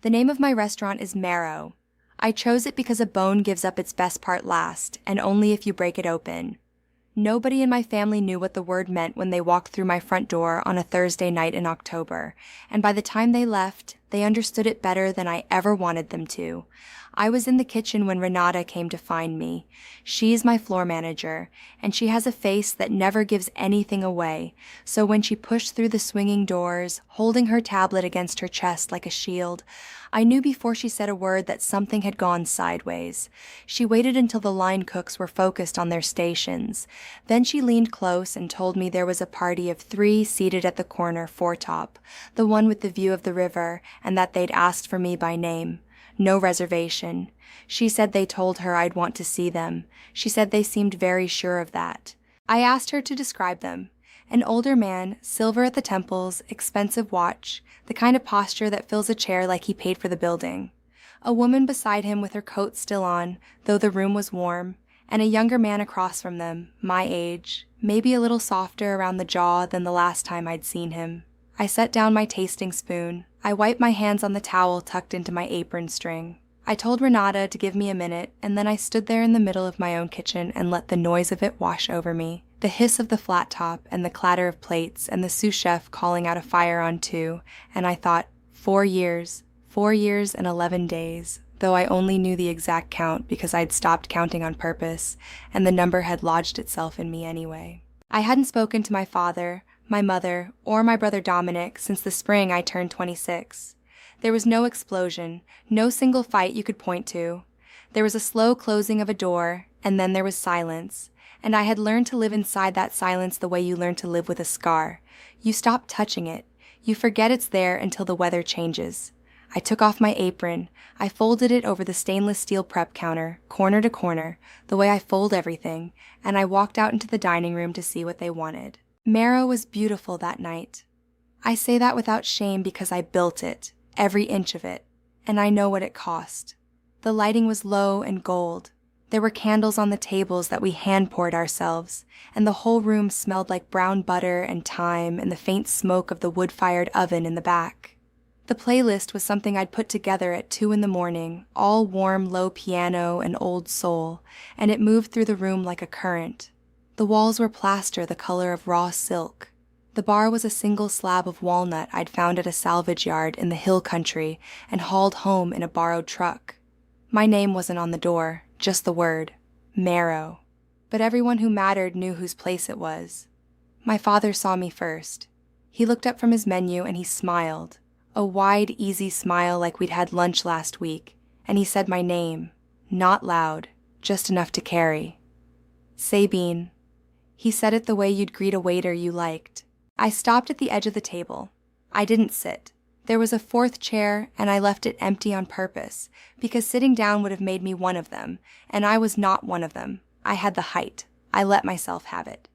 The name of my restaurant is Marrow. I chose it because a bone gives up its best part last, and only if you break it open. Nobody in my family knew what the word meant when they walked through my front door on a Thursday night in October, and by the time they left, they understood it better than I ever wanted them to. I was in the kitchen when Renata came to find me. She's my floor manager, and she has a face that never gives anything away, so when she pushed through the swinging doors, holding her tablet against her chest like a shield, I knew before she said a word that something had gone sideways. She waited until the line cooks were focused on their stations. Then she leaned close and told me there was a party of 3 seated at the corner foretop, the one with the view of the river, and that they'd asked for me by name. No reservation. She said they told her I'd want to see them. She said they seemed very sure of that. I asked her to describe them. An older man, silver at the temples, expensive watch, the kind of posture that fills a chair like he paid for the building. A woman beside him with her coat still on, though the room was warm, and a younger man across from them, my age, maybe a little softer around the jaw than the last time I'd seen him. I set down my tasting spoon. I wiped my hands on the towel tucked into my apron string. I told Renata to give me a minute, and then I stood there in the middle of my own kitchen and let the noise of it wash over me. The hiss of the flat top and the clatter of plates and the sous chef calling out a fire on 2, and I thought, 4 years and 11 days, though I only knew the exact count because I'd stopped counting on purpose, and the number had lodged itself in me anyway. I hadn't spoken to my father, my mother, or my brother Dominic since the spring I turned 26. There was no explosion, no single fight you could point to. There was a slow closing of a door, and then there was silence, and I had learned to live inside that silence the way you learn to live with a scar. You stop touching it. You forget it's there until the weather changes. I took off my apron. I folded it over the stainless steel prep counter, corner to corner, the way I fold everything, and I walked out into the dining room to see what they wanted. Marrow was beautiful that night. I say that without shame because I built it, every inch of it, and I know what it cost. The lighting was low and gold. There were candles on the tables that we hand-poured ourselves, and the whole room smelled like brown butter and thyme and the faint smoke of the wood-fired oven in the back. The playlist was something I'd put together at 2 in the morning, all warm, low piano and old soul, and it moved through the room like a current. The walls were plaster the color of raw silk. The bar was a single slab of walnut I'd found at a salvage yard in the hill country and hauled home in a borrowed truck. My name wasn't on the door, just the word, Marrow. But everyone who mattered knew whose place it was. My father saw me first. He looked up from his menu and he smiled, a wide, easy smile like we'd had lunch last week, and he said my name, not loud, just enough to carry. Sabine. He said it the way you'd greet a waiter you liked. I stopped at the edge of the table. I didn't sit. There was a 4th chair, and I left it empty on purpose, because sitting down would have made me one of them, and I was not one of them. I had the height. I let myself have it.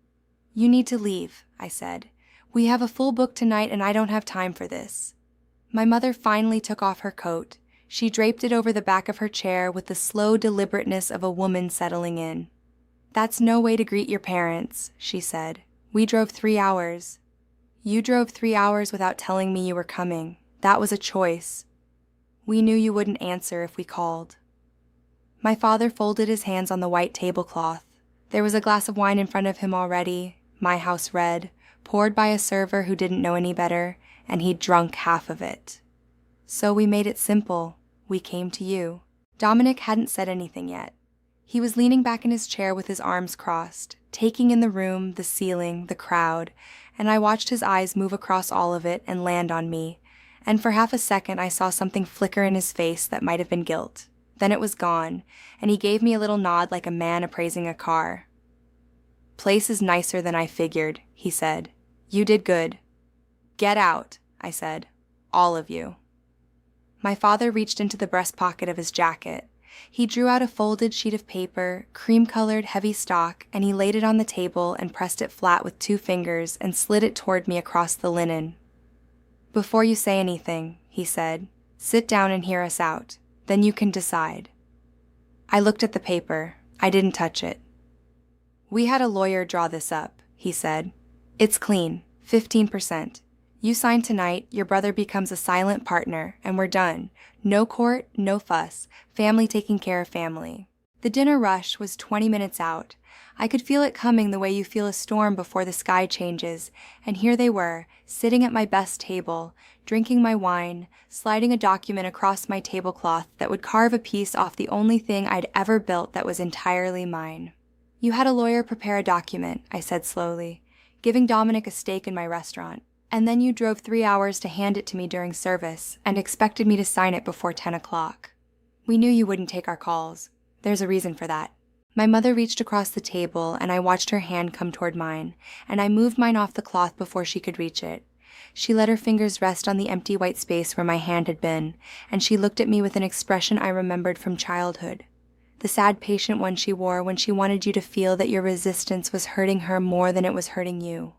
You need to leave, I said. We have a full book tonight, and I don't have time for this. My mother finally took off her coat. She draped it over the back of her chair with the slow deliberateness of a woman settling in. That's no way to greet your parents, she said. We drove 3 hours. You drove 3 hours without telling me you were coming. That was a choice. We knew you wouldn't answer if we called. My father folded his hands on the white tablecloth. There was a glass of wine in front of him already, my house red, poured by a server who didn't know any better, and he'd drunk half of it. So we made it simple. We came to you. Dominic hadn't said anything yet. He was leaning back in his chair with his arms crossed, taking in the room, the ceiling, the crowd, and I watched his eyes move across all of it and land on me, and for half a second I saw something flicker in his face that might have been guilt. Then it was gone, and he gave me a little nod like a man appraising a car. Place is nicer than I figured, he said. You did good. Get out, I said. All of you. My father reached into the breast pocket of his jacket. He drew out a folded sheet of paper, cream-colored heavy stock, and he laid it on the table and pressed it flat with 2 fingers and slid it toward me across the linen. Before you say anything, he said, sit down and hear us out. Then you can decide. I looked at the paper. I didn't touch it. We had a lawyer draw this up, he said. It's clean, 15%. You sign tonight, your brother becomes a silent partner, and we're done. No court, no fuss. Family taking care of family. The dinner rush was 20 minutes out. I could feel it coming the way you feel a storm before the sky changes, and here they were, sitting at my best table, drinking my wine, sliding a document across my tablecloth that would carve a piece off the only thing I'd ever built that was entirely mine. You had a lawyer prepare a document, I said slowly, giving Dominic a stake in my restaurant. And then you drove 3 hours to hand it to me during service and expected me to sign it before 10 o'clock. We knew you wouldn't take our calls. There's a reason for that. My mother reached across the table and I watched her hand come toward mine, and I moved mine off the cloth before she could reach it. She let her fingers rest on the empty white space where my hand had been, and she looked at me with an expression I remembered from childhood. The sad, patient one she wore when she wanted you to feel that your resistance was hurting her more than it was hurting you.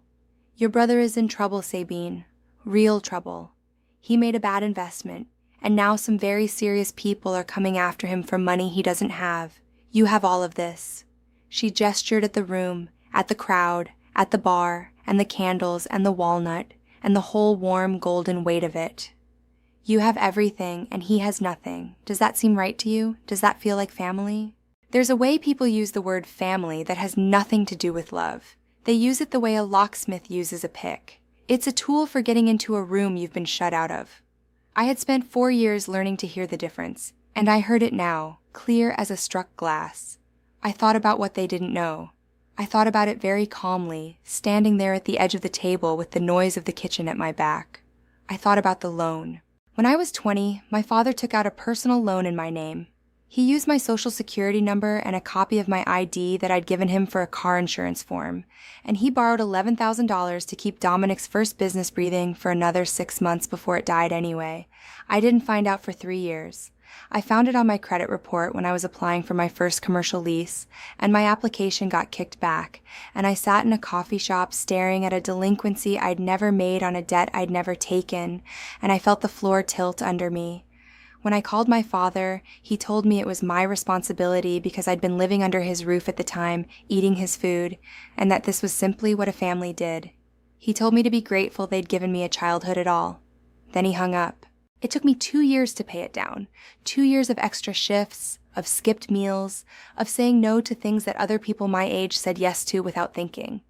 Your brother is in trouble, Sabine. Real trouble. He made a bad investment, and now some very serious people are coming after him for money he doesn't have. You have all of this. She gestured at the room, at the crowd, at the bar, and the candles, and the walnut, and the whole warm golden weight of it. You have everything, and he has nothing. Does that seem right to you? Does that feel like family? There's a way people use the word family that has nothing to do with love. They use it the way a locksmith uses a pick. It's a tool for getting into a room you've been shut out of. I had spent 4 years learning to hear the difference, and I heard it now, clear as a struck glass. I thought about what they didn't know. I thought about it very calmly, standing there at the edge of the table with the noise of the kitchen at my back. I thought about the loan. When I was 20, my father took out a personal loan in my name. He used my social security number and a copy of my ID that I'd given him for a car insurance form, and he borrowed $11,000 to keep Dominic's first business breathing for another 6 months before it died anyway. I didn't find out for 3 years. I found it on my credit report when I was applying for my first commercial lease, and my application got kicked back, and I sat in a coffee shop staring at a delinquency I'd never made on a debt I'd never taken, and I felt the floor tilt under me. When I called my father, he told me it was my responsibility because I'd been living under his roof at the time, eating his food, and that this was simply what a family did. He told me to be grateful they'd given me a childhood at all. Then he hung up. It took me 2 years to pay it down, 2 years of extra shifts, of skipped meals, of saying no to things that other people my age said yes to without thinking.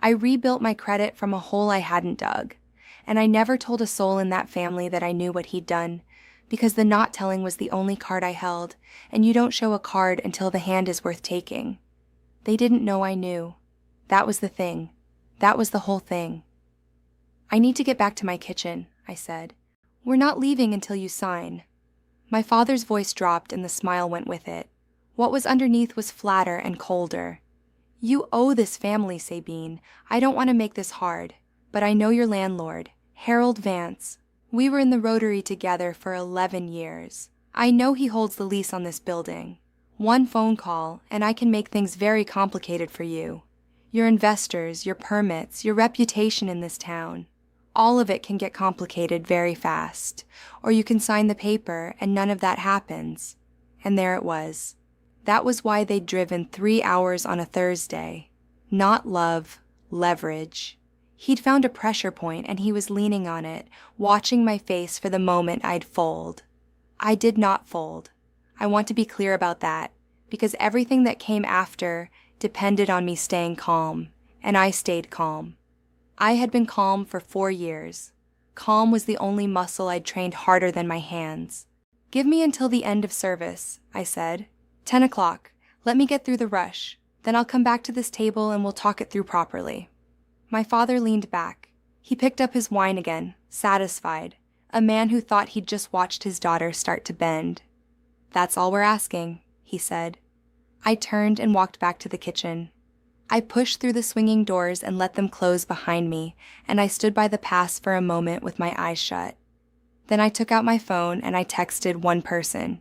I rebuilt my credit from a hole I hadn't dug, and I never told a soul in that family that I knew what he'd done, because the not telling was the only card I held, and you don't show a card until the hand is worth taking. They didn't know I knew. That was the thing. That was the whole thing. I need to get back to my kitchen, I said. We're not leaving until you sign. My father's voice dropped and the smile went with it. What was underneath was flatter and colder. You owe this family, Sabine. I don't want to make this hard, but I know your landlord, Harold Vance. We were in the Rotary together for 11 years. I know he holds the lease on this building. One phone call, and I can make things very complicated for you. Your investors, your permits, your reputation in this town. All of it can get complicated very fast, or you can sign the paper and none of that happens. And there it was. That was why they'd driven 3 hours on a Thursday. Not love, leverage. He'd found a pressure point and he was leaning on it, watching my face for the moment I'd fold. I did not fold. I want to be clear about that, because everything that came after depended on me staying calm, and I stayed calm. I had been calm for 4 years. Calm was the only muscle I'd trained harder than my hands. Give me until the end of service, I said. 10 o'clock. Let me get through the rush. Then I'll come back to this table and we'll talk it through properly. My father leaned back. He picked up his wine again, satisfied, a man who thought he'd just watched his daughter start to bend. That's all we're asking, he said. I turned and walked back to the kitchen. I pushed through the swinging doors and let them close behind me, and I stood by the pass for a moment with my eyes shut. Then I took out my phone and I texted one person.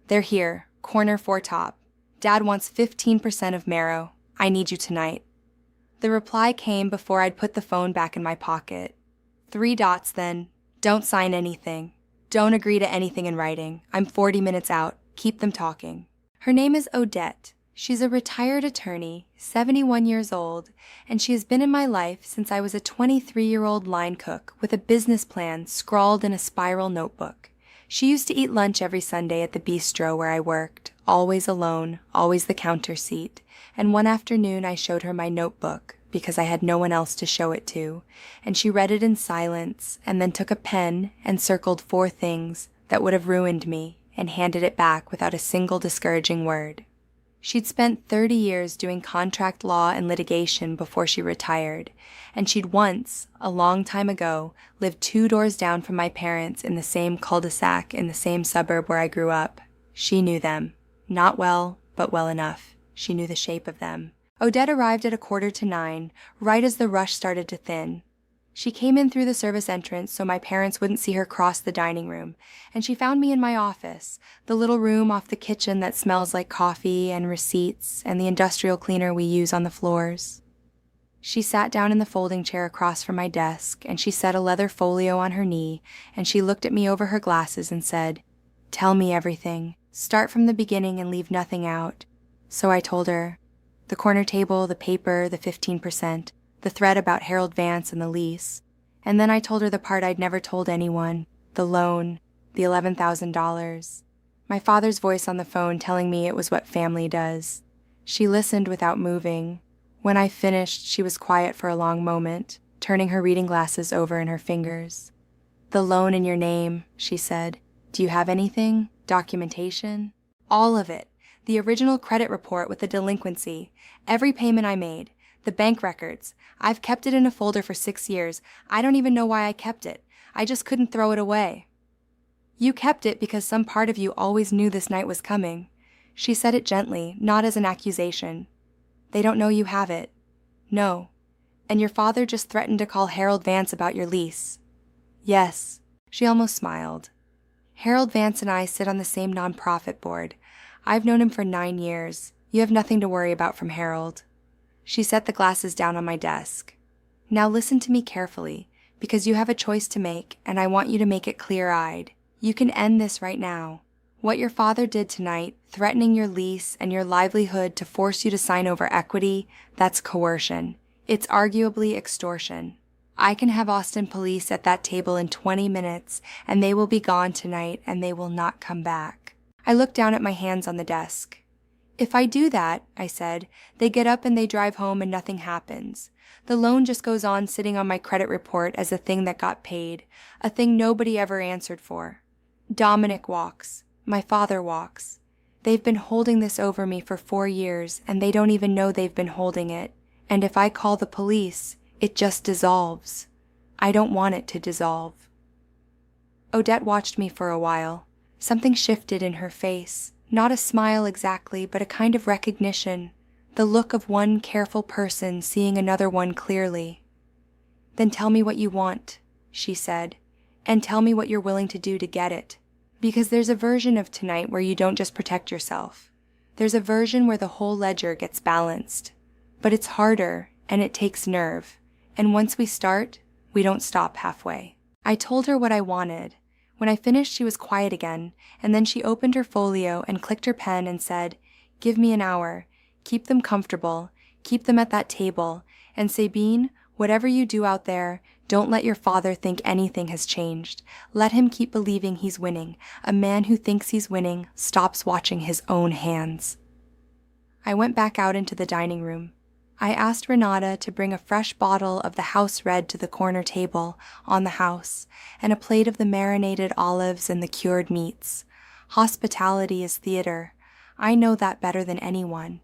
They're here, corner foretop. Dad wants 15% of Marrow. I need you tonight. The reply came before I'd put the phone back in my pocket. 3 dots then. Don't sign anything. Don't agree to anything in writing. I'm 40 minutes out. Keep them talking. Her name is Odette. She's a retired attorney, 71 years old, and she has been in my life since I was a 23-year-old line cook with a business plan scrawled in a spiral notebook. She used to eat lunch every Sunday at the bistro where I worked, always alone, always the counter seat, and one afternoon I showed her my notebook because I had no one else to show it to, and she read it in silence and then took a pen and circled 4 things that would have ruined me and handed it back without a single discouraging word. She'd spent 30 years doing contract law and litigation before she retired, and she'd once, a long time ago, lived 2 doors down from my parents in the same cul-de-sac in the same suburb where I grew up. She knew them. Not well, but well enough. She knew the shape of them. Odette arrived at 8:45, right as the rush started to thin. She came in through the service entrance so my parents wouldn't see her cross the dining room, and she found me in my office, the little room off the kitchen that smells like coffee and receipts and the industrial cleaner we use on the floors. She sat down in the folding chair across from my desk, and she set a leather folio on her knee, and she looked at me over her glasses and said, "Tell me everything. Start from the beginning and leave nothing out." So I told her. The corner table, the paper, the 15%. The thread about Harold Vance and the lease, and then I told her the part I'd never told anyone, the loan, the $11,000. My father's voice on the phone telling me it was what family does. She listened without moving. When I finished, she was quiet for a long moment, turning her reading glasses over in her fingers. "The loan in your name," she said. "Do you have anything? Documentation?" "All of it. The original credit report with the delinquency, every payment I made. The bank records. I've kept it in a folder for 6 years. I don't even know why I kept it. I just couldn't throw it away." "You kept it because some part of you always knew this night was coming." She said it gently, not as an accusation. "They don't know you have it." "No. And your father just threatened to call Harold Vance about your lease." "Yes." She almost smiled. "Harold Vance and I sit on the same nonprofit board. I've known him for 9 years. You have nothing to worry about from Harold." She set the glasses down on my desk. "Now listen to me carefully, because you have a choice to make, and I want you to make it clear-eyed. You can end this right now. What your father did tonight, threatening your lease and your livelihood to force you to sign over equity, that's coercion. It's arguably extortion. I can have Austin police at that table in 20 minutes, and they will be gone tonight, and they will not come back." I looked down at my hands on the desk. "If I do that," I said, "they get up and they drive home and nothing happens. The loan just goes on sitting on my credit report as a thing that got paid, a thing nobody ever answered for. Dominic walks. My father walks. They've been holding this over me for 4 years, and they don't even know they've been holding it. And if I call the police, it just dissolves. I don't want it to dissolve." Odette watched me for a while. Something shifted in her face. Not a smile exactly, but a kind of recognition, the look of one careful person seeing another one clearly. "Then tell me what you want," she said, "and tell me what you're willing to do to get it. Because there's a version of tonight where you don't just protect yourself. There's a version where the whole ledger gets balanced. But it's harder, and it takes nerve, and once we start, we don't stop halfway." I told her what I wanted. When I finished, she was quiet again, and then she opened her folio and clicked her pen and said, "Give me an hour. Keep them comfortable. Keep them at that table. And Sabine, whatever you do out there, don't let your father think anything has changed. Let him keep believing he's winning. A man who thinks he's winning stops watching his own hands." I went back out into the dining room. I asked Renata to bring a fresh bottle of the house red to the corner table on the house, and a plate of the marinated olives and the cured meats. Hospitality is theater. I know that better than anyone.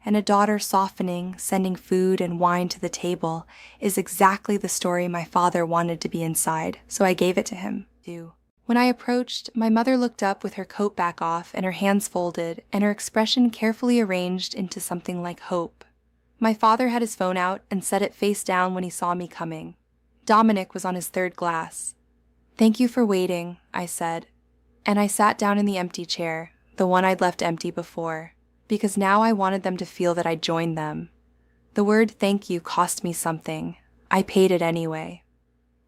And a daughter softening, sending food and wine to the table is exactly the story my father wanted to be inside, so I gave it to him, too. When I approached, my mother looked up with her coat back off and her hands folded, and her expression carefully arranged into something like hope. My father had his phone out and set it face down when he saw me coming. Dominic was on his 3rd glass. "Thank you for waiting," I said, and I sat down in the empty chair, the one I'd left empty before, because now I wanted them to feel that I'd joined them. The word thank you cost me something. I paid it anyway.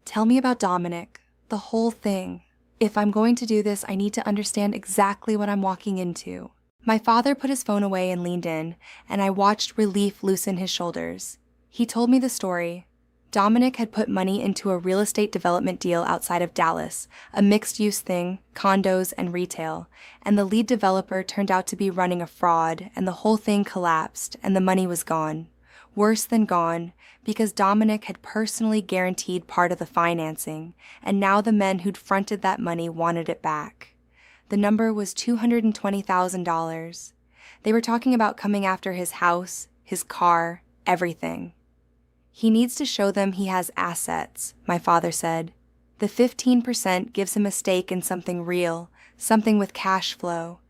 "Tell me about Dominic, the whole thing. If I'm going to do this, I need to understand exactly what I'm walking into." My father put his phone away and leaned in, and I watched relief loosen his shoulders. He told me the story. Dominic had put money into a real estate development deal outside of Dallas, a mixed-use thing, condos and retail, and the lead developer turned out to be running a fraud, and the whole thing collapsed, and the money was gone. Worse than gone, because Dominic had personally guaranteed part of the financing, and now the men who'd fronted that money wanted it back. The number was $220,000. They were talking about coming after his house, his car, everything. He needs to show them he has assets, my father said. The 15% gives him a stake in something real, something with cash flow.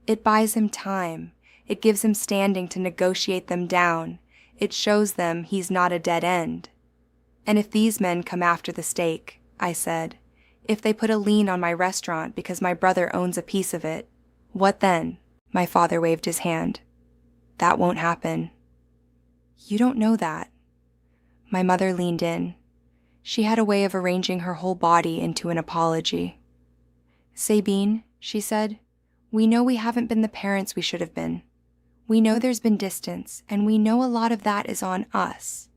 It buys him time. It gives him standing to negotiate them down. It shows them he's not a dead end. And if these men come after the stake, I said, if they put a lien on my restaurant because my brother owns a piece of it, what then? My father waved his hand. That won't happen. You don't know that. My mother leaned in. She had a way of arranging her whole body into an apology. Sabine, she said, we know we haven't been the parents we should have been. We know there's been distance, and we know a lot of that is on us.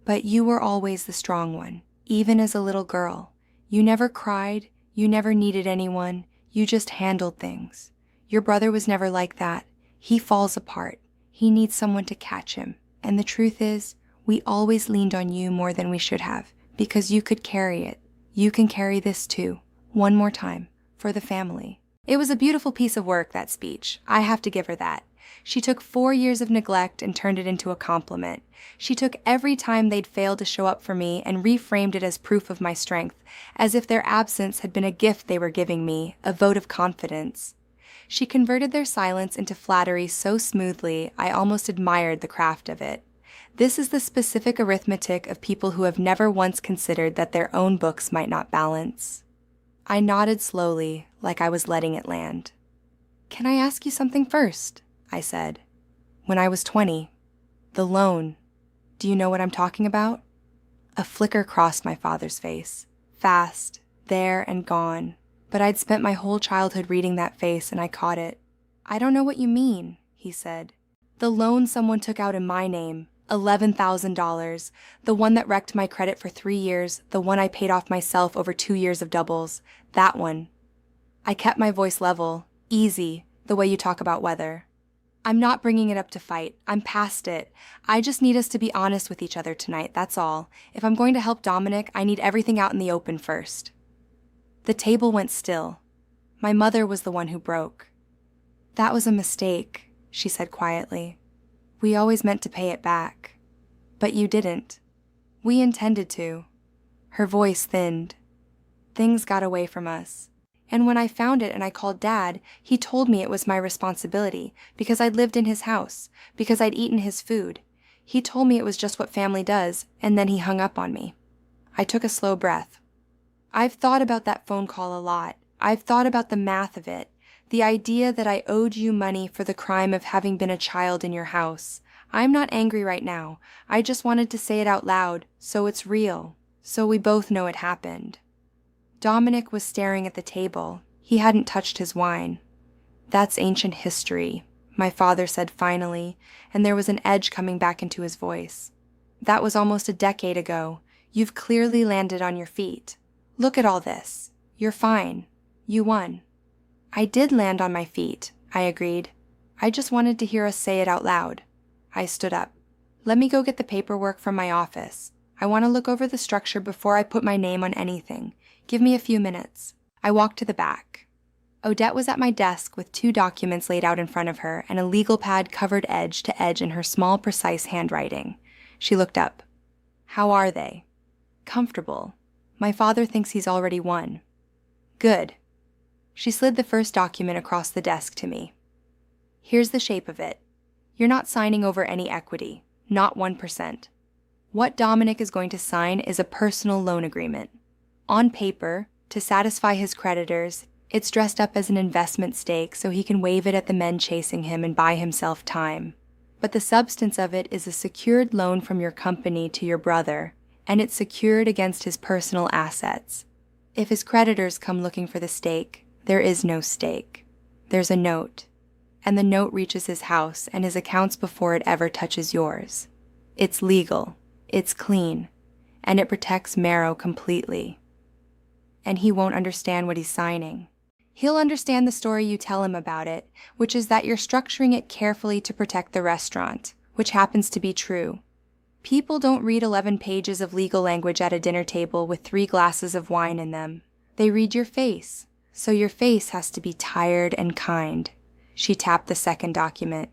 But you were always the strong one, even as a little girl. You never cried, you never needed anyone, you just handled things. Your brother was never like that. He falls apart. He needs someone to catch him. And the truth is, we always leaned on you more than we should have, because you could carry it. You can carry this too, one more time, for the family. It was a beautiful piece of work, that speech. I have to give her that. She took 4 years of neglect and turned it into a compliment. She took every time they'd failed to show up for me and reframed it as proof of my strength, as if their absence had been a gift they were giving me, a vote of confidence. She converted their silence into flattery so smoothly, I almost admired the craft of it. This is the specific arithmetic of people who have never once considered that their own books might not balance. I nodded slowly, like I was letting it land. Can I ask you something first? I said. When I was 20. The loan. Do you know what I'm talking about? A flicker crossed my father's face. Fast, there and gone. But I'd spent my whole childhood reading that face and I caught it. I don't know what you mean, he said. The loan someone took out in my name. $11,000, the one that wrecked my credit for 3 years, the one I paid off myself over 2 years of doubles, that one. I kept my voice level, easy, the way you talk about weather. I'm not bringing it up to fight. I'm past it. I just need us to be honest with each other tonight, that's all. If I'm going to help Dominic, I need everything out in the open first. The table went still. My mother was the one who broke. That was a mistake, she said quietly. We always meant to pay it back. But you didn't. We intended to. Her voice thinned. Things got away from us. And when I found it and I called Dad, he told me it was my responsibility, because I'd lived in his house, because I'd eaten his food. He told me it was just what family does, and then he hung up on me. I took a slow breath. I've thought about that phone call a lot. I've thought about the math of it. The idea that I owed you money for the crime of having been a child in your house. I'm not angry right now. I just wanted to say it out loud, so it's real, so we both know it happened. Dominic was staring at the table. He hadn't touched his wine. That's ancient history, my father said finally, and there was an edge coming back into his voice. That was almost a decade ago. You've clearly landed on your feet. Look at all this. You're fine. You won. I did land on my feet, I agreed. I just wanted to hear us say it out loud. I stood up. Let me go get the paperwork from my office. I want to look over the structure before I put my name on anything. Give me a few minutes. I walked to the back. Odette was at my desk with 2 documents laid out in front of her and a legal pad covered edge to edge in her small, precise handwriting. She looked up. How are they? Comfortable. My father thinks he's already won. Good. She slid the first document across the desk to me. Here's the shape of it. You're not signing over any equity, not 1%. What Dominic is going to sign is a personal loan agreement. On paper, to satisfy his creditors, it's dressed up as an investment stake so he can wave it at the men chasing him and buy himself time. But the substance of it is a secured loan from your company to your brother, and it's secured against his personal assets. If his creditors come looking for the stake, there is no stake. There's a note. and the note reaches his house and his accounts before it ever touches yours. It's legal, it's clean, and it protects Marrow completely. And he won't understand what he's signing. He'll understand the story you tell him about it, which is that you're structuring it carefully to protect the restaurant, which happens to be true. People don't read 11 pages of legal language at a dinner table with 3 glasses of wine in them. They read your face, so your face has to be tired and kind. She tapped the second document.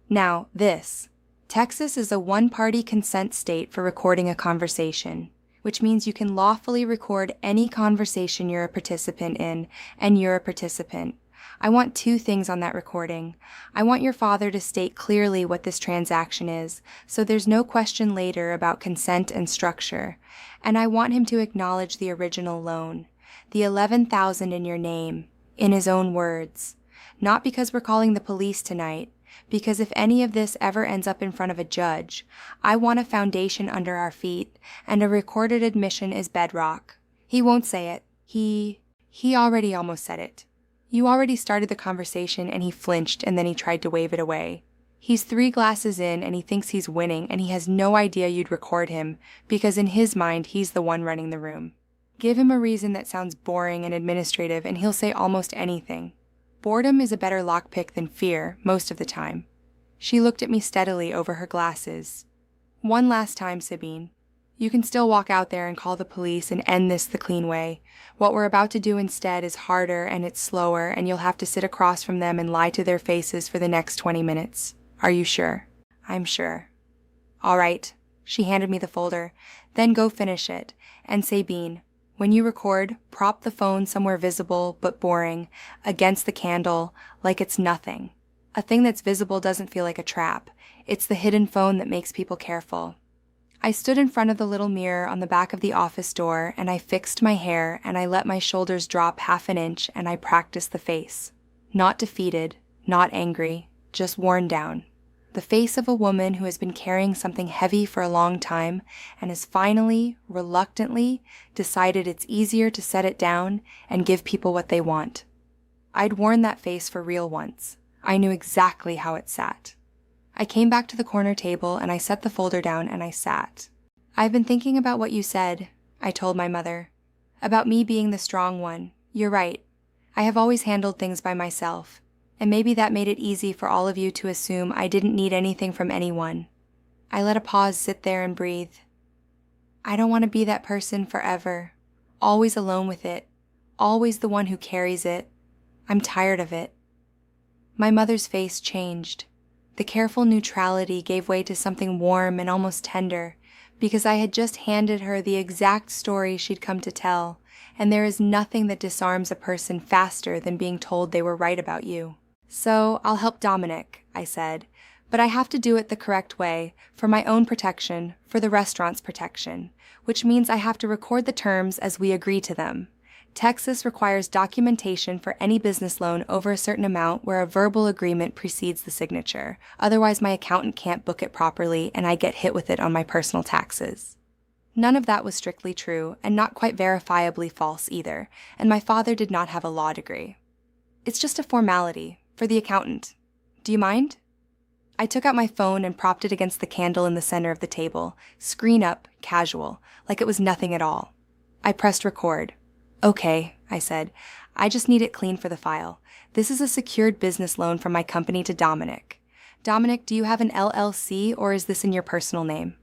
Now, this. Texas is a one-party consent state for recording a conversation, which means you can lawfully record any conversation you're a participant in, and you're a participant. I want 2 things on that recording. I want your father to state clearly what this transaction is, so there's no question later about consent and structure. And I want him to acknowledge the original loan, the $11,000 in your name, in his own words. Not because we're calling the police tonight, because if any of this ever ends up in front of a judge, I want a foundation under our feet, and a recorded admission is bedrock. He won't say it. He already almost said it. You already started the conversation and he flinched and then he tried to wave it away. He's 3 glasses in and he thinks he's winning and he has no idea you'd record him because in his mind he's the one running the room. Give him a reason that sounds boring and administrative and he'll say almost anything. Boredom is a better lockpick than fear most of the time. She looked at me steadily over her glasses. One last time, Sabine. You can still walk out there and call the police and end this the clean way. What we're about to do instead is harder and it's slower and you'll have to sit across from them and lie to their faces for the next 20 minutes. Are you sure? I'm sure. All right. She handed me the folder. Then go finish it. And Sabine, when you record, prop the phone somewhere visible but boring, against the candle, like it's nothing. A thing that's visible doesn't feel like a trap. It's the hidden phone that makes people careful. I stood in front of the little mirror on the back of the office door and I fixed my hair and I let my shoulders drop half an inch and I practiced the face. Not defeated, not angry, just worn down. The face of a woman who has been carrying something heavy for a long time and has finally, reluctantly, decided it's easier to set it down and give people what they want. I'd worn that face for real once. I knew exactly how it sat. I came back to the corner table and I set the folder down and I sat. I've been thinking about what you said, I told my mother. About me being the strong one. You're right. I have always handled things by myself, and maybe that made it easy for all of you to assume I didn't need anything from anyone. I let a pause sit there and breathe. I don't want to be that person forever, always alone with it, always the one who carries it. I'm tired of it. My mother's face changed. The careful neutrality gave way to something warm and almost tender, because I had just handed her the exact story she'd come to tell, and there is nothing that disarms a person faster than being told they were right about you. So I'll help Dominic, I said, but I have to do it the correct way, for my own protection, for the restaurant's protection, which means I have to record the terms as we agree to them. Texas requires documentation for any business loan over a certain amount where a verbal agreement precedes the signature. Otherwise, my accountant can't book it properly and I get hit with it on my personal taxes. None of that was strictly true and not quite verifiably false either, and my father did not have a law degree. It's just a formality for the accountant. Do you mind? I took out my phone and propped it against the candle in the center of the table, screen up, casual, like it was nothing at all. I pressed record. Okay, I said. I just need it clean for the file. This is a secured business loan from my company to Dominic. Dominic, do you have an LLC or is this in your personal name?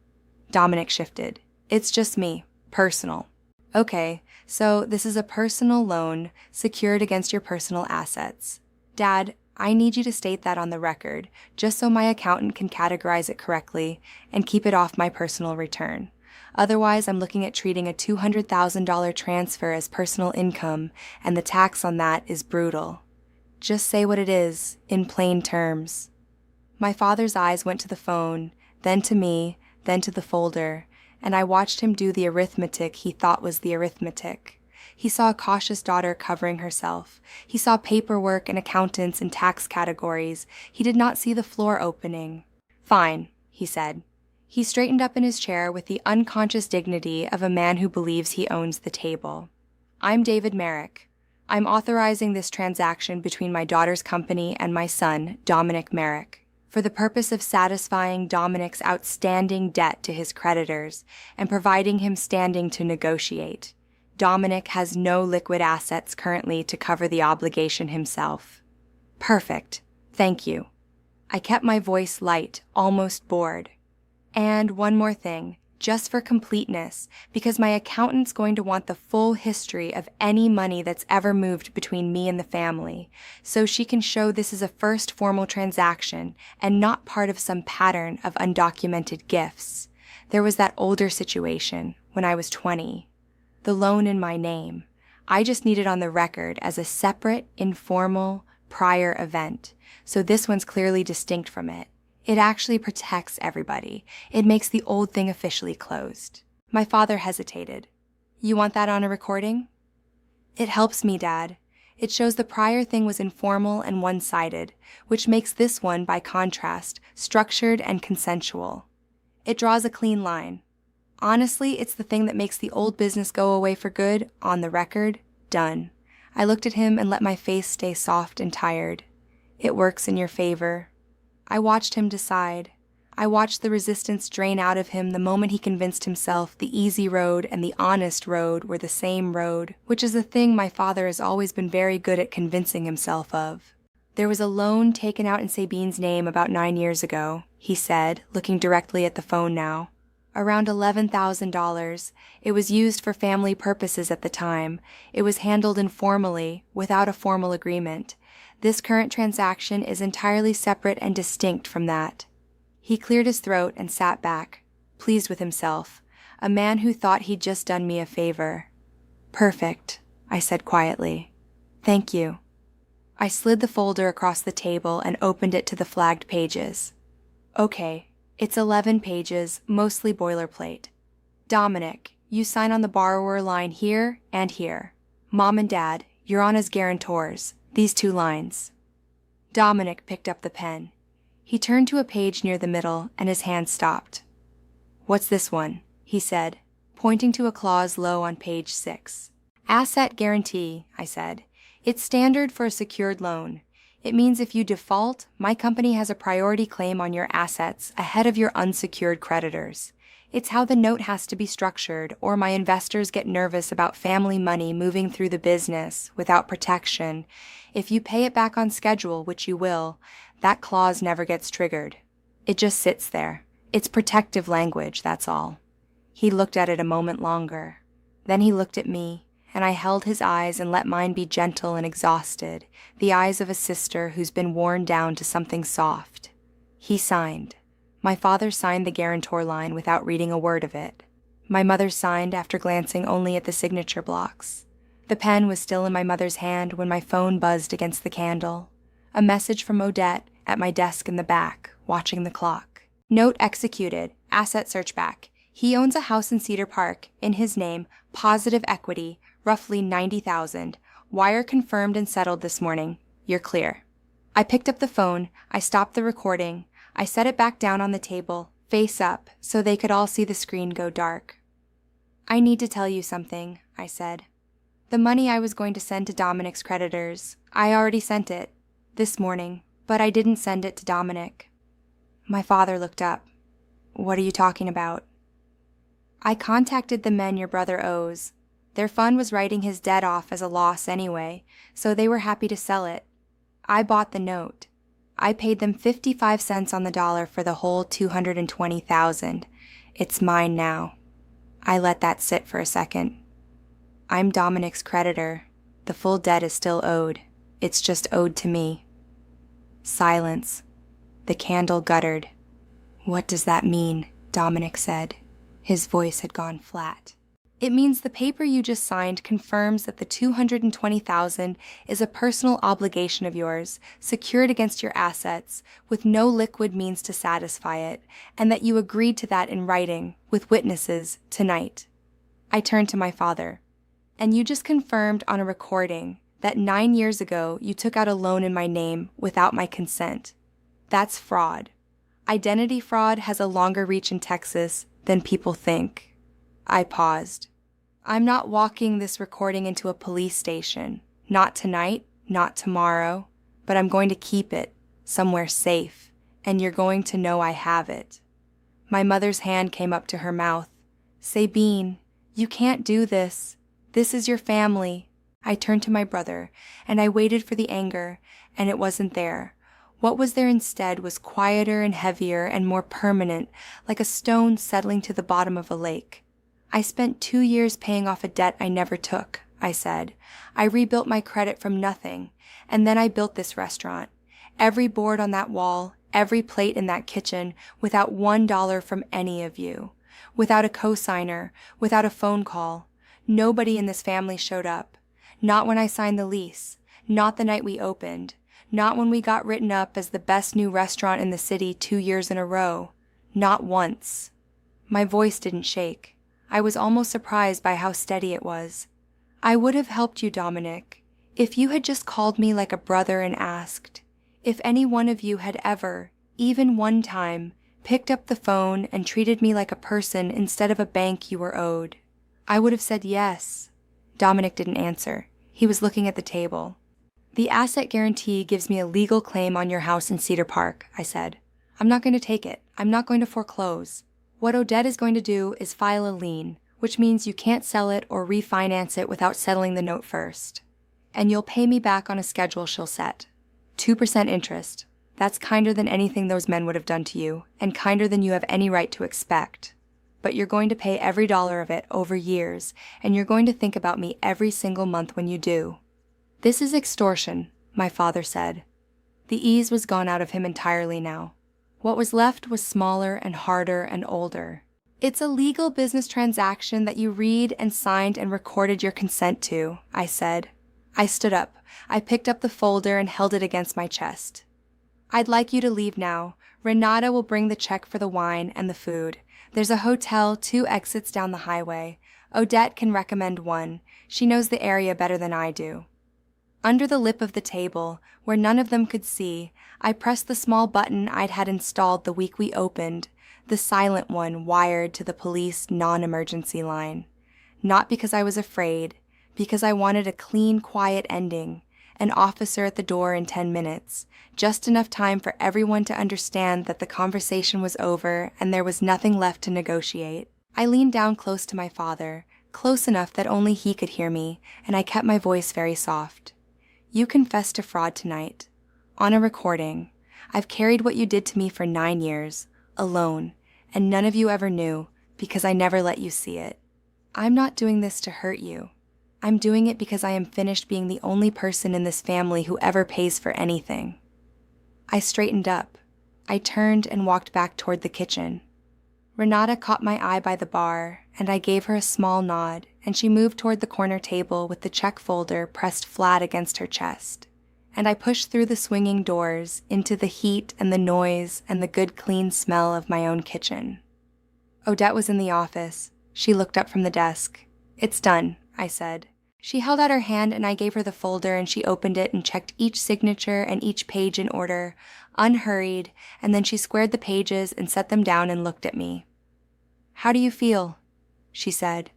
Dominic shifted. It's just me. Personal. Okay, so this is a personal loan secured against your personal assets. Dad, I need you to state that on the record, just so my accountant can categorize it correctly and keep it off my personal return. Otherwise, I'm looking at treating a $200,000 transfer as personal income, and the tax on that is brutal. Just say what it is, in plain terms. My father's eyes went to the phone, then to me, then to the folder, and I watched him do the arithmetic he thought was the arithmetic. He saw a cautious daughter covering herself. He saw paperwork and accountants and tax categories. He did not see the floor opening. Fine, he said. He straightened up in his chair with the unconscious dignity of a man who believes he owns the table. I'm David Merrick. I'm authorizing this transaction between my daughter's company and my son, Dominic Merrick, for the purpose of satisfying Dominic's outstanding debt to his creditors and providing him standing to negotiate. Dominic has no liquid assets currently to cover the obligation himself. Perfect. Thank you. I kept my voice light, almost bored. And one more thing, just for completeness, because my accountant's going to want the full history of any money that's ever moved between me and the family, so she can show this is a first formal transaction and not part of some pattern of undocumented gifts. There was that older situation when I was 20. The loan in my name. I just need it on the record as a separate, informal, prior event, so this one's clearly distinct from it. It actually protects everybody. It makes the old thing officially closed. My father hesitated. You want that on a recording? It helps me, Dad. It shows the prior thing was informal and one-sided, which makes this one, by contrast, structured and consensual. It draws a clean line. Honestly, it's the thing that makes the old business go away for good, on the record, done. I looked at him and let my face stay soft and tired. It works in your favor. I watched him decide. I watched the resistance drain out of him the moment he convinced himself the easy road and the honest road were the same road, which is a thing my father has always been very good at convincing himself of. There was a loan taken out in Sabine's name about 9 years ago, he said, looking directly at the phone now. Around $11,000. It was used for family purposes at the time. It was handled informally, without a formal agreement. This current transaction is entirely separate and distinct from that. He cleared his throat and sat back, pleased with himself, a man who thought he'd just done me a favor. Perfect, I said quietly. Thank you. I slid the folder across the table and opened it to the flagged pages. Okay. It's 11 pages, mostly boilerplate. Dominic, you sign on the borrower line here and here. Mom and Dad, you're on as guarantors, these 2 lines. Dominic picked up the pen. He turned to a page near the middle, and his hand stopped. What's this one? He said, pointing to a clause low on page 6. Asset guarantee, I said. It's standard for a secured loan. It means if you default, my company has a priority claim on your assets ahead of your unsecured creditors. It's how the note has to be structured, or my investors get nervous about family money moving through the business without protection. If you pay it back on schedule, which you will, that clause never gets triggered. It just sits there. It's protective language, that's all. He looked at it a moment longer. Then he looked at me, and I held his eyes and let mine be gentle and exhausted, the eyes of a sister who's been worn down to something soft. He signed. My father signed the guarantor line without reading a word of it. My mother signed after glancing only at the signature blocks. The pen was still in my mother's hand when my phone buzzed against the candle. A message from Odette at my desk in the back, watching the clock. Note executed. Asset search back. He owns a house in Cedar Park, in his name, positive equity, roughly $90,000. Wire confirmed and settled this morning. You're clear. I picked up the phone. I stopped the recording. I set it back down on the table, face up, so they could all see the screen go dark. I need to tell you something, I said. The money I was going to send to Dominic's creditors, I already sent it, this morning, but I didn't send it to Dominic. My father looked up. What are you talking about? I contacted the men your brother owes. Their fund was writing his debt off as a loss anyway, so they were happy to sell it. I bought the note. I paid them 55 cents on the dollar for the whole $220,000. It's mine now. I let that sit for a second. I'm Dominic's creditor. The full debt is still owed. It's just owed to me. Silence. The candle guttered. What does that mean? Dominic said. His voice had gone flat. It means the paper you just signed confirms that the $220,000 is a personal obligation of yours, secured against your assets, with no liquid means to satisfy it, and that you agreed to that in writing, with witnesses, tonight. I turned to my father. And you just confirmed on a recording that 9 years ago you took out a loan in my name without my consent. That's fraud. Identity fraud has a longer reach in Texas than people think. I paused. I'm not walking this recording into a police station. Not tonight, not tomorrow, but I'm going to keep it somewhere safe, and you're going to know I have it. My mother's hand came up to her mouth. Sabine, you can't do this. This is your family. I turned to my brother, and I waited for the anger, and it wasn't there. What was there instead was quieter and heavier and more permanent, like a stone settling to the bottom of a lake. I spent 2 years paying off a debt I never took, I said. I rebuilt my credit from nothing, and then I built this restaurant. Every board on that wall, every plate in that kitchen, without $1 from any of you. Without a cosigner, without a phone call. Nobody in this family showed up. Not when I signed the lease. Not the night we opened. Not when we got written up as the best new restaurant in the city 2 years in a row. Not once. My voice didn't shake. I was almost surprised by how steady it was. I would have helped you, Dominic, if you had just called me like a brother and asked. If any one of you had ever, even one time, picked up the phone and treated me like a person instead of a bank you were owed. I would have said yes. Dominic didn't answer. He was looking at the table. The asset guarantee gives me a legal claim on your house in Cedar Park, I said. I'm not going to take it. I'm not going to foreclose. What Odette is going to do is file a lien, which means you can't sell it or refinance it without settling the note first. And you'll pay me back on a schedule she'll set. 2% interest. That's kinder than anything those men would have done to you, and kinder than you have any right to expect. But you're going to pay every dollar of it over years, and you're going to think about me every single month when you do. This is extortion, my father said. The ease was gone out of him entirely now. What was left was smaller and harder and older. It's a legal business transaction that you read and signed and recorded your consent to, I said. I stood up. I picked up the folder and held it against my chest. I'd like you to leave now. Renata will bring the check for the wine and the food. There's a hotel 2 exits down the highway. Odette can recommend one. She knows the area better than I do. Under the lip of the table, where none of them could see, I pressed the small button I'd had installed the week we opened, the silent one wired to the police non-emergency line. Not because I was afraid, because I wanted a clean, quiet ending, an officer at the door in 10 minutes, just enough time for everyone to understand that the conversation was over and there was nothing left to negotiate. I leaned down close to my father, close enough that only he could hear me, and I kept my voice very soft. You confessed to fraud tonight. On a recording. I've carried what you did to me for 9 years, alone, and none of you ever knew, because I never let you see it. I'm not doing this to hurt you. I'm doing it because I am finished being the only person in this family who ever pays for anything. I straightened up. I turned and walked back toward the kitchen. Renata caught my eye by the bar, and I gave her a small nod, and she moved toward the corner table with the check folder pressed flat against her chest. And I pushed through the swinging doors into the heat and the noise and the good clean smell of my own kitchen. Odette was in the office. She looked up from the desk. It's done, I said. She held out her hand and I gave her the folder and she opened it and checked each signature and each page in order, unhurried, and then she squared the pages and set them down and looked at me. How do you feel? She said.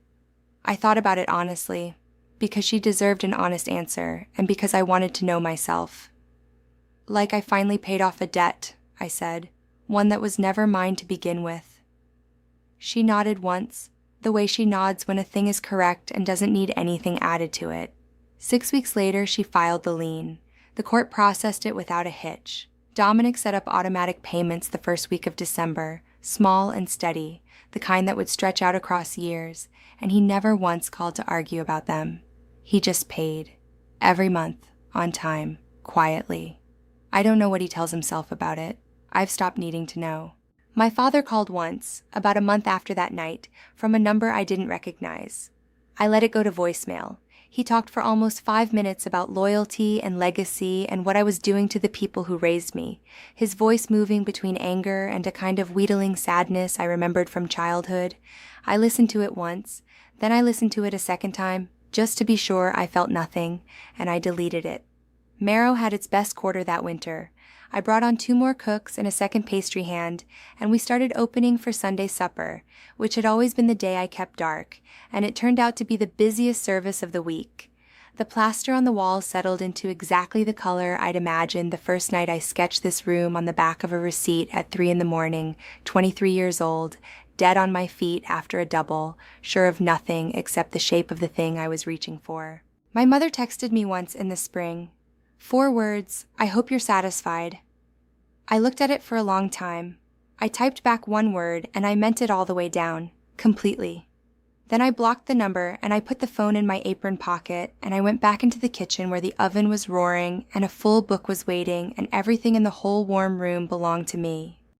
I thought about it honestly, because she deserved an honest answer and because I wanted to know myself. Like I finally paid off a debt, I said, one that was never mine to begin with. She nodded once, the way she nods when a thing is correct and doesn't need anything added to it. 6 weeks later, she filed the lien. The court processed it without a hitch. Dominic set up automatic payments the first week of December, small and steady, the kind that would stretch out across years, and he never once called to argue about them. He just paid. Every month, on time, quietly. I don't know what he tells himself about it. I've stopped needing to know. My father called once, about a month after that night, from a number I didn't recognize. I let it go to voicemail. He talked for almost 5 minutes about loyalty and legacy and what I was doing to the people who raised me, his voice moving between anger and a kind of wheedling sadness I remembered from childhood. I listened to it once, then I listened to it a second time, just to be sure I felt nothing, and I deleted it. Marrow had its best quarter that winter. I brought on 2 more cooks and a second pastry hand, and we started opening for Sunday supper, which had always been the day I kept dark, and it turned out to be the busiest service of the week. The plaster on the wall settled into exactly the color I'd imagined the first night I sketched this room on the back of a receipt at 3 a.m, 23 years old, dead on my feet after a double, sure of nothing except the shape of the thing I was reaching for. My mother texted me once in the spring. 4 words, "I hope you're satisfied." I looked at it for a long time. I typed back 1 word, and I meant it all the way down, completely. Then I blocked the number, and I put the phone in my apron pocket, and I went back into the kitchen where the oven was roaring, and a full book was waiting, and everything in the whole warm room belonged to me.